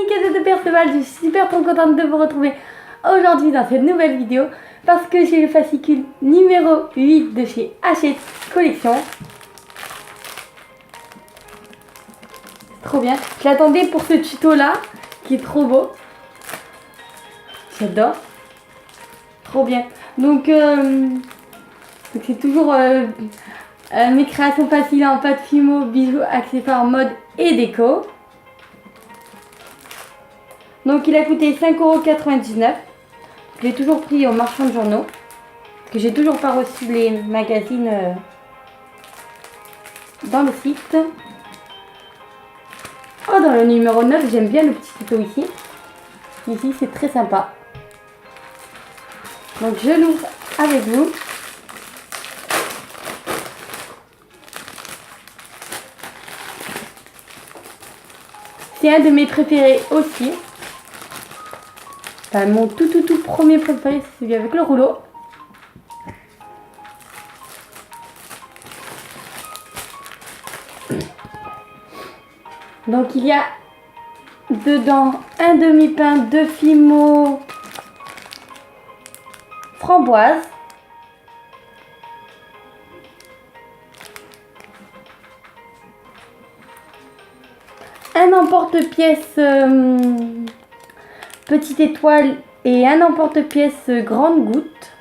Nickel de Perceval, je suis super trop contente de vous retrouver aujourd'hui dans cette nouvelle vidéo parce que j'ai le fascicule numéro 8 de chez Hachette Collection. C'est trop bien, je l'attendais pour ce tuto là qui est trop beau. J'adore, trop bien. Donc c'est toujours mes créations faciles en pâte fimo, bijoux, accessoires, mode et déco. Donc il a coûté 5,99 €. Je l'ai toujours pris au marchand de journaux. Parce que j'ai toujours pas reçu les magazines dans le site. Oh, dans le numéro 9, j'aime bien le petit tuto ici. Ici, c'est très sympa. Donc je l'ouvre avec vous. C'est un de mes préférés aussi. Enfin, mon tout premier préféré, c'est celui avec le rouleau. Donc il y a dedans un demi-pain de fimo framboise. Un emporte-pièce petite étoile et un emporte-pièce grande goutte.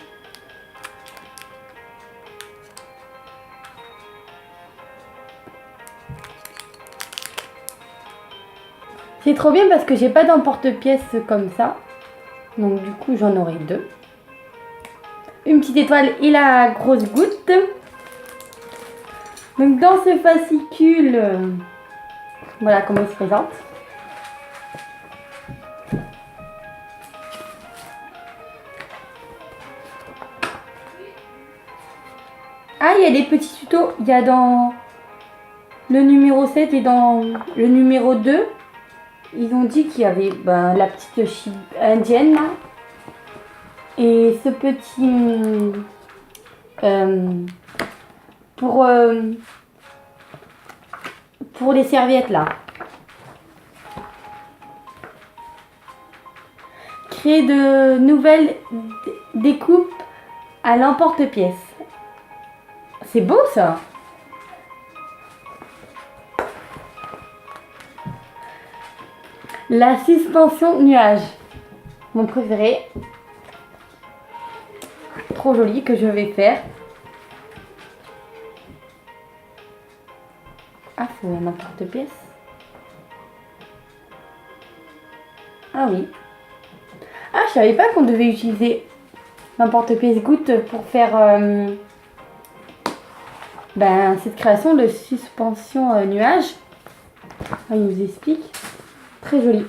C'est trop bien parce que j'ai pas d'emporte-pièce comme ça. Donc du coup j'en aurai deux. Une petite étoile et la grosse goutte. Donc dans ce fascicule, voilà comment il se présente. Ah, il y a des petits tutos. Il y a dans le numéro 7 et dans le numéro 2. Ils ont dit qu'il y avait la petite chip indienne là. Et ce petit... pour les serviettes là. Créer de nouvelles découpes à l'emporte-pièce. C'est beau ça. La suspension nuage. Mon préféré. Trop joli que je vais faire. Ah, c'est un emporte-pièce. Ah oui. Ah, je savais pas qu'on devait utiliser l'emporte-pièce goutte pour faire cette création de suspension nuage. Ah, il nous explique. Très joli.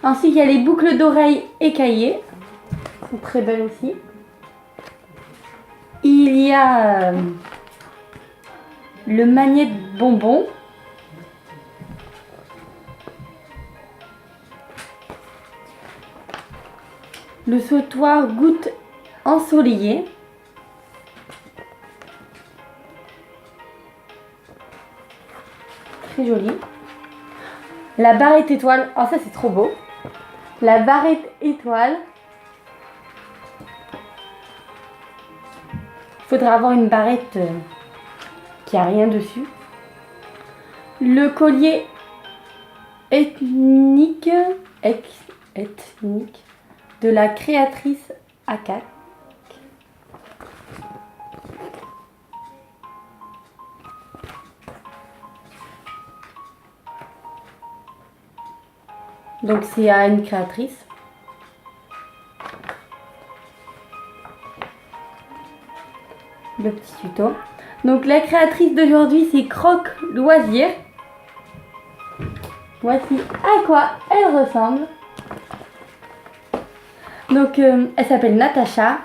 Ensuite, il y a les boucles d'oreilles écaillées. Elles sont très belles aussi. Il y a le magnet de bonbons. Le sautoir goutte ensoleillée. Très joli. La barrette étoile. Oh, ça c'est trop beau. La barrette étoile. Il faudra avoir une barrette qui a rien dessus. Le collier ethnique de la créatrice Akat. Donc c'est à une créatrice. Le petit tuto. Donc la créatrice d'aujourd'hui c'est Croque Loisir. Voici à quoi elle ressemble. Donc elle s'appelle Natacha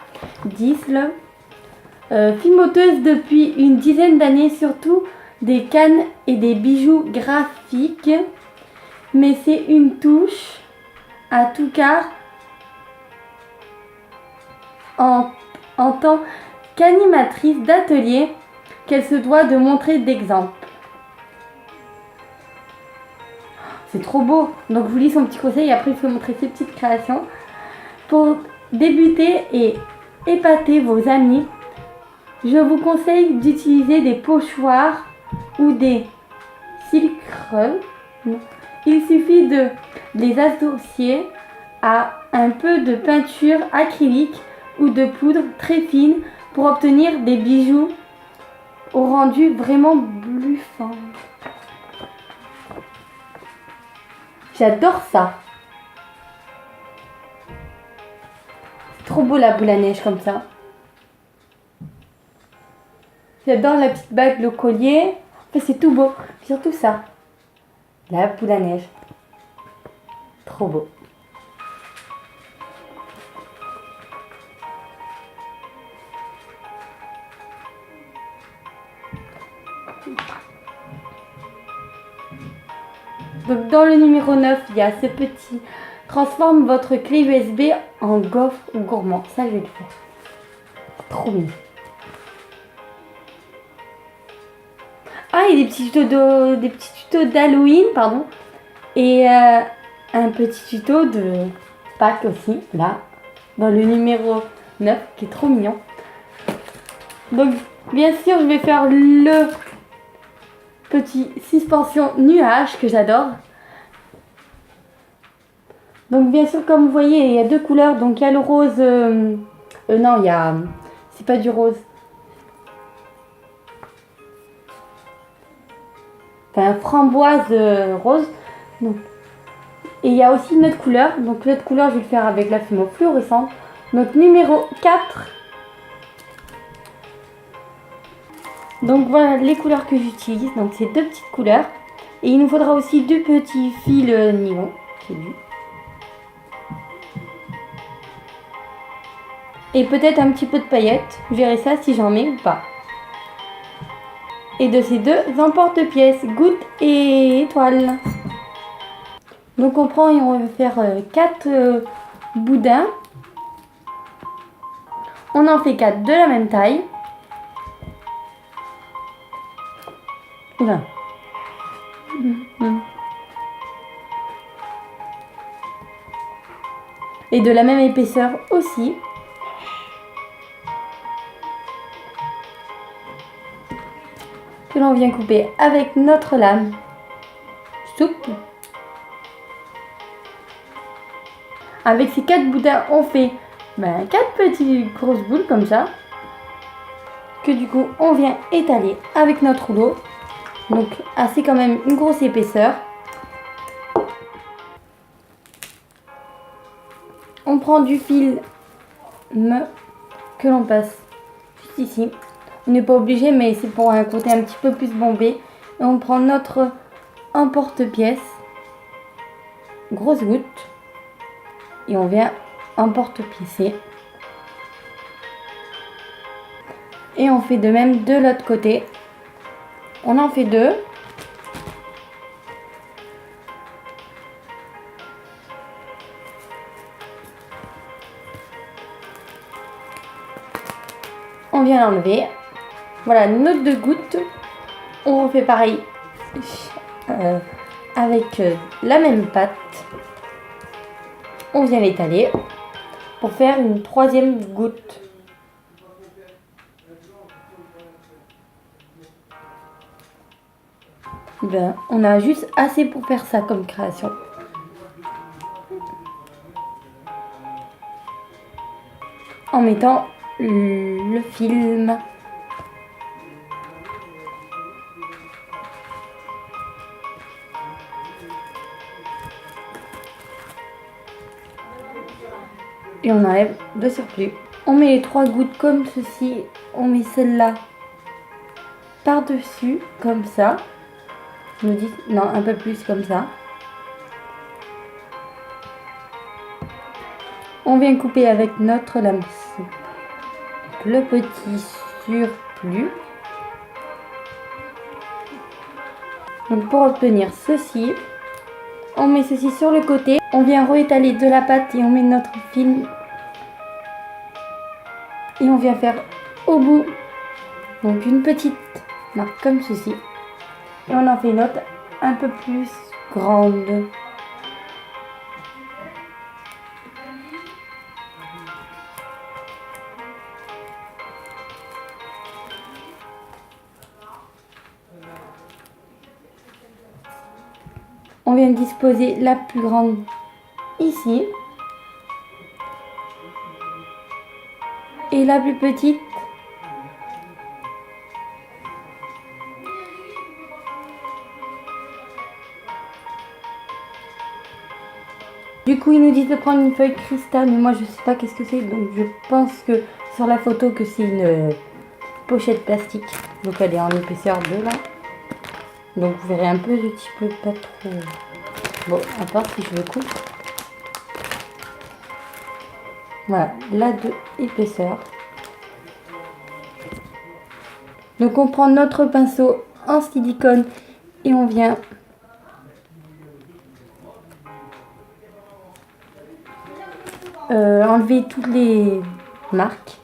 Disle. Fimoteuse depuis une dizaine d'années, surtout des cannes et des bijoux graphiques. Mais c'est une touche à tout quart en tant qu'animatrice d'atelier qu'elle se doit de montrer d'exemple. C'est trop beau. Donc je vous lis son petit conseil et après je vais vous montrer ses petites créations. Pour débuter et épater vos amis, je vous conseille d'utiliser des pochoirs ou des cylindres. Il suffit de les associer à un peu de peinture acrylique ou de poudre très fine pour obtenir des bijoux au rendu vraiment bluffant. J'adore ça. C'est trop beau la boule à neige comme ça. J'adore la petite bague, le collier. Enfin, c'est tout beau. Surtout ça. La boule à neige. Trop beau. Donc dans le numéro 9, il y a ce petit transforme votre clé USB en gaufre ou gourmand. Ça, je vais le faire. Trop mignon. Ah, il y a des petits tutos d'Halloween, pardon. Et un petit tuto de Pâques aussi, là, dans le numéro 9, qui est trop mignon. Donc, bien sûr, je vais faire le petit suspension nuage que j'adore. Donc, bien sûr, comme vous voyez, il y a deux couleurs. Donc, il y a le rose... non, il y a... C'est pas du rose. Enfin, framboise rose. Donc, et il y a aussi une autre couleur. Donc l'autre couleur, je vais le faire avec la fumeau fluorescente. Donc numéro 4. Donc voilà les couleurs que j'utilise. Donc c'est deux petites couleurs. Et il nous faudra aussi deux petits fils nylon. Et peut-être un petit peu de paillettes. Je verrai ça si j'en mets ou pas. Et de ces deux emporte-pièces, gouttes et étoiles. Donc on prend et on va faire 4 boudins. On en fait 4 de la même taille. Oula. Et de la même épaisseur aussi. Que l'on vient couper avec notre lame souple. Avec ces 4 boudins, on fait 4 petites grosses boules comme ça. Que du coup, on vient étaler avec notre rouleau. Donc, assez quand même une grosse épaisseur. On prend du film que l'on passe juste ici. On n'est pas obligé, mais c'est pour un côté un petit peu plus bombé. Et on prend notre emporte-pièce. Grosse goutte. Et on vient emporte-piécer. Et on fait de même de l'autre côté. On en fait 2. On vient l'enlever. Voilà nos 2 gouttes. On refait pareil avec la même pâte. On vient l'étaler pour faire une 3e goutte. On a juste assez pour faire ça comme création. En mettant le film. Et on enlève le surplus. On met les 3 gouttes comme ceci. On met celle-là par-dessus, comme ça. Je me dis, non, un peu plus comme ça. On vient couper avec notre lame souple le petit surplus. Donc pour obtenir ceci, on met ceci sur le côté. On vient réétaler de la pâte et on met notre film Et on vient faire au bout, donc une petite marque comme ceci. Et on en fait une autre un peu plus grande. On vient disposer la plus grande ici. Et la plus petite du coup ils nous disent de prendre une feuille cristal, mais moi je sais pas qu'est-ce que c'est, donc je pense que sur la photo que c'est une pochette plastique, donc elle est en épaisseur 2 là, donc vous verrez un peu, je peux pas trop, bon à part si je le coupe, voilà, là de épaisseur. Donc on prend notre pinceau en silicone et on vient enlever toutes les marques.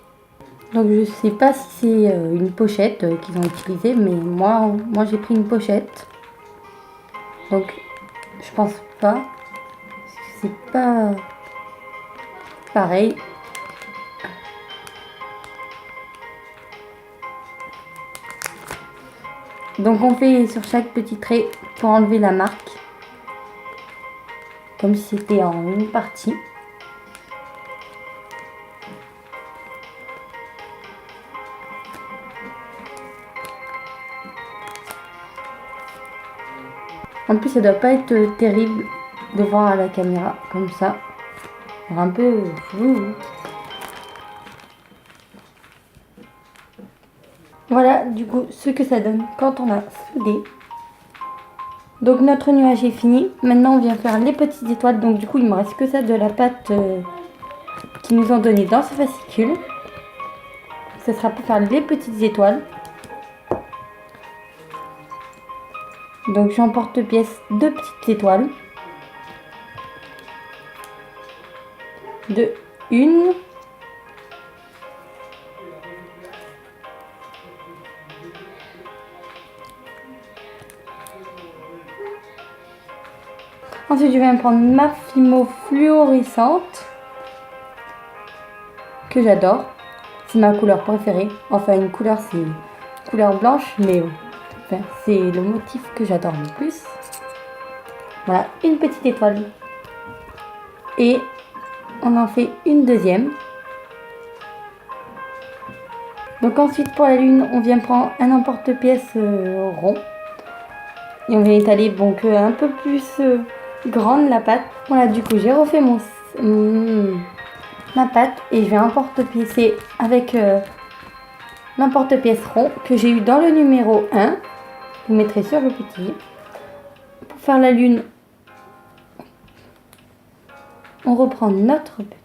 Donc je sais pas si c'est une pochette qu'ils ont utilisée, mais moi j'ai pris une pochette. Donc je pense pas. C'est pas pareil. Donc on fait sur chaque petit trait pour enlever la marque. Comme si c'était en une partie. En plus ça doit pas être terrible de voir à la caméra comme ça. C'est un peu flou. Voilà du coup ce que ça donne quand on a soudé. Donc notre nuage est fini. Maintenant on vient faire les petites étoiles. Donc du coup il me reste que ça de la pâte qu'ils nous ont donné dans ce fascicule. Ce sera pour faire les petites étoiles. Donc j'emporte-pièce de petites étoiles. De une. Ensuite je vais prendre ma Fimo fluorescente. Que j'adore. C'est ma couleur préférée. Enfin une couleur c'est couleur blanche, mais enfin, c'est le motif que j'adore le plus. Voilà, une petite étoile. Et on en fait une deuxième. Donc ensuite pour la lune, on vient prendre un emporte-pièce rond. Et on vient étaler donc un peu plus grande la pâte. Voilà, du coup j'ai refait ma pâte et je vais emporte-piécer avec l'emporte-pièce rond que j'ai eu dans le numéro 1. Vous mettrez sur le petit. Pour faire la lune, on reprend notre petite.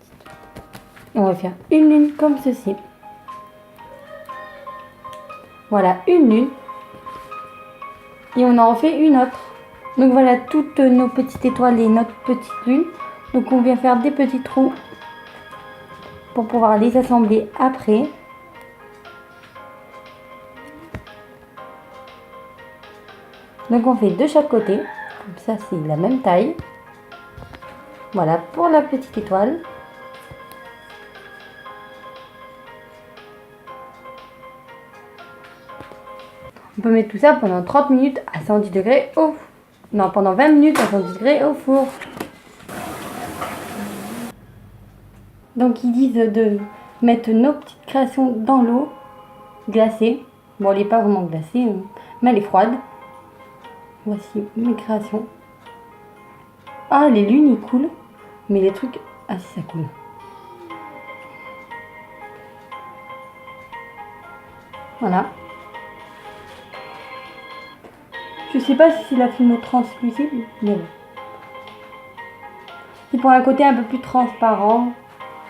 Et on va faire une lune comme ceci. Voilà, une lune. Et on en refait une autre. Donc voilà toutes nos petites étoiles et notre petite lune. Donc on vient faire des petits trous pour pouvoir les assembler après. Donc on fait de chaque côté. Comme ça c'est la même taille. Voilà pour la petite étoile. On peut mettre tout ça pendant 30 minutes à 110 degrés au... Non, pendant 20 minutes à 110 degrés au four. Donc ils disent de mettre nos petites créations dans l'eau glacée. Bon, elle n'est pas vraiment glacée, mais elle est froide. Voici mes créations. Ah, les lunes, ils coulent. Mais les trucs... Ah, si, ça coule. Voilà. Je sais pas si c'est la Fimo translucide, mais bon. C'est pour un côté un peu plus transparent.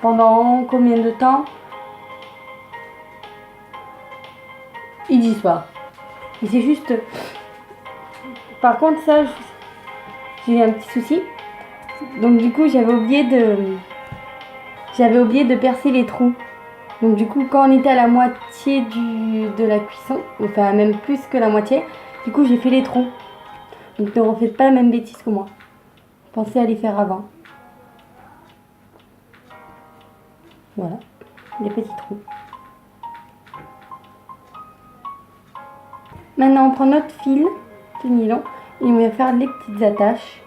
Pendant combien de temps? Ils disent pas. Et c'est juste... Par contre, ça, j'ai eu un petit souci. Donc du coup, j'avais oublié de percer les trous. Donc du coup, quand on était à la moitié de la cuisson, enfin même plus que la moitié, du coup j'ai fait les trous. Donc ne refaites pas la même bêtise que moi. Pensez à les faire avant. Voilà, les petits trous. Maintenant on prend notre fil de nylon et on va faire les petites attaches.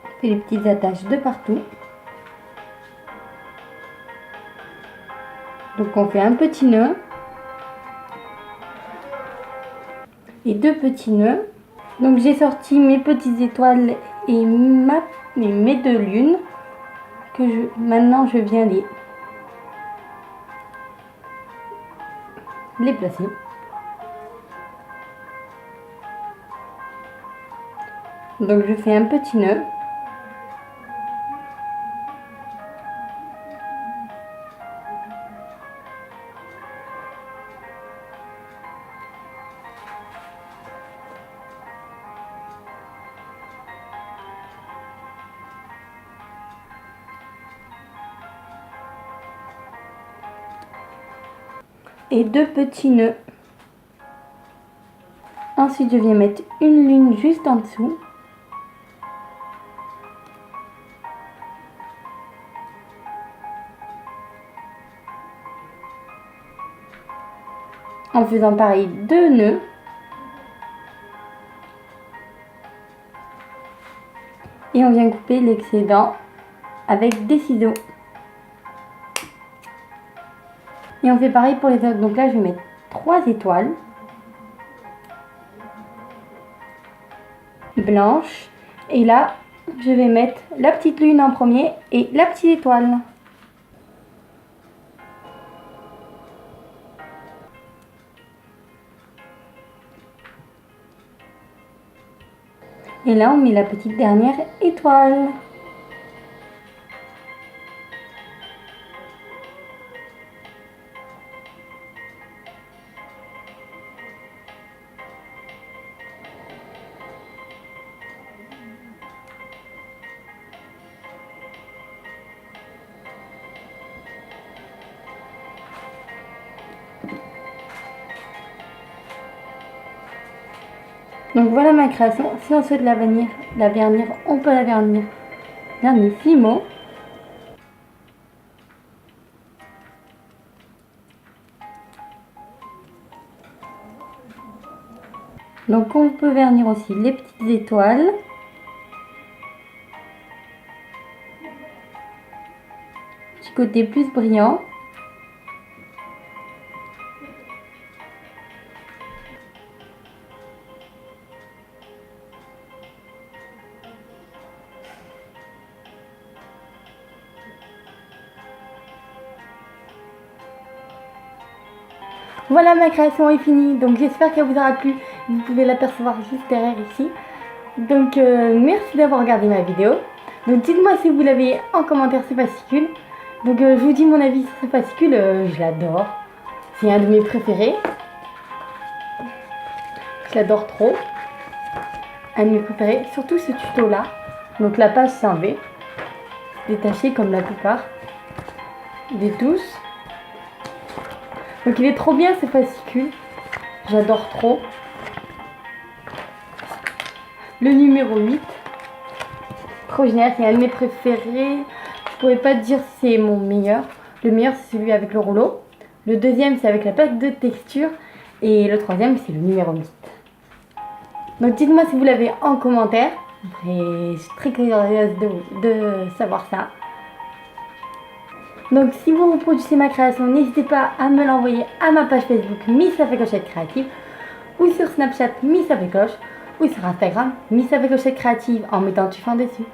On fait les petites attaches de partout. Donc on fait un petit nœud et 2 petits nœuds. Donc j'ai sorti mes petites étoiles et mes 2 lunes que maintenant je viens les placer. Donc je fais un petit nœud. Et 2 petits nœuds. Ensuite je viens mettre une lune juste en dessous. En faisant pareil 2 nœuds. Et on vient couper l'excédent avec des ciseaux. Et on fait pareil pour les autres. Donc là je vais mettre 3 étoiles blanches. Et là je vais mettre la petite lune en premier et la petite étoile. Et là on met la petite dernière étoile. Donc voilà ma création. Si on souhaite la vernir, on peut la vernir. Vernis Fimo. Donc on peut vernir aussi les petites étoiles. Petit côté plus brillant. Voilà, ma création est finie, donc j'espère qu'elle vous aura plu. Vous pouvez l'apercevoir juste derrière ici. Donc merci d'avoir regardé ma vidéo. Donc dites-moi si vous l'avez en commentaire ce fascicule. Donc je vous dis mon avis sur ce fascicule, je l'adore. C'est un de mes préférés. Je l'adore trop. Un de mes préférés, surtout ce tuto là. Donc la page c'est en V, détaché comme la plupart des tous. Donc il est trop bien ce fascicule, j'adore trop. Le numéro 8, trop génial, c'est un de mes préférés. Je pourrais pas dire si c'est mon meilleur. Le meilleur c'est celui avec le rouleau. Le deuxième c'est avec la plaque de texture. Et le troisième c'est le numéro 8. Donc dites-moi si vous l'avez en commentaire. Et je suis très curieuse de savoir ça. Donc si vous reproduisez ma création, n'hésitez pas à me l'envoyer à ma page Facebook Miss Clochette Créative, ou sur Snapchat Miss Cloche, ou sur Instagram Miss Clochette Créative en mettant Tuffin dessus.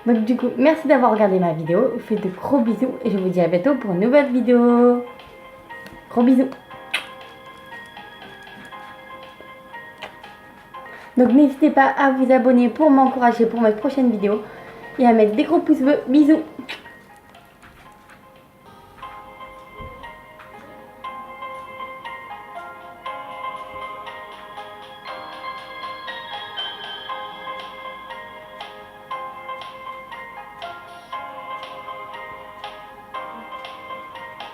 Donc du coup, merci d'avoir regardé ma vidéo, je vous fais de gros bisous et je vous dis à bientôt pour une nouvelle vidéo. Gros bisous. Donc n'hésitez pas à vous abonner pour m'encourager pour mes prochaines vidéos. et à mettre des gros pouces bleus. Bisous.